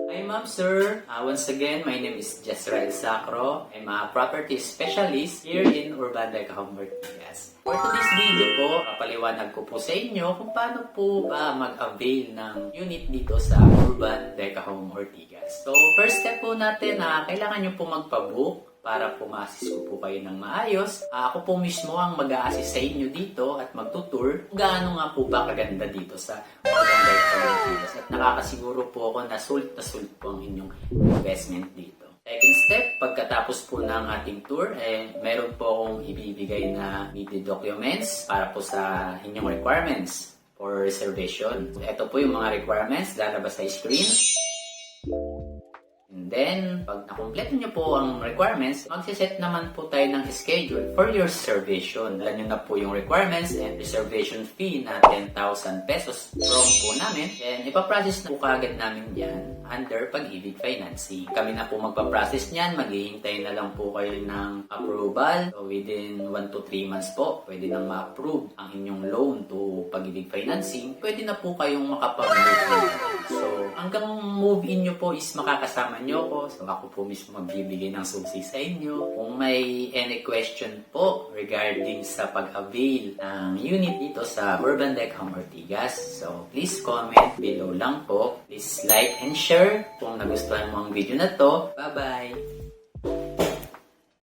Hi ma'am, sir. Once again, my name is Jezreel Sacro. I'm a property specialist here in Urbanda, Ortigas. For today's video po, papaliwanag ko po sa inyo kung paano po ba mag-avail ng unit dito sa Urban Deca Home Ortigas. So, first step po natin na kailangan nyo po magpa-book para po ma-assist ko po kayo ng maayos. Ako po mismo ang mag-a-assist sa inyo dito at magtutour kung gaano nga po ba kaganda dito sa Urban Deca Home Ortigas. At nakakasiguro po ako na sulit po ang inyong investment dito. Second step, pagkatapos po ng ating tour, meron po akong ibibigay na needed documents para po sa inyong requirements for reservation. So, ito po yung mga requirements, lalabas sa screen. And then, pag nakumpleto nyo po ang requirements, magsiset naman po tayo ng schedule for your reservation. Alam nyo na po yung requirements and reservation fee na 10,000 pesos from po namin. And ipaprocess na po kagad namin yan under Pag-ibig Financing. Kami na po magpaprocess niyan, maghihintay na lang po kayo ng approval. So within 1 to 3 months po, pwede nang ma-approve ang inyong loan to Pag-ibig Financing. Pwede na po kayong makapag-move in. So hanggang move-in nyo po is makakasama nyo ko. So ako po mismo magbibigay ng susi sa inyo. Kung may any question po regarding sa pag-avail ng unit dito sa Urban Deca Home Ortigas, so please comment below lang po. Please like and share kung nagustuhan mo ang video na to. Bye-bye!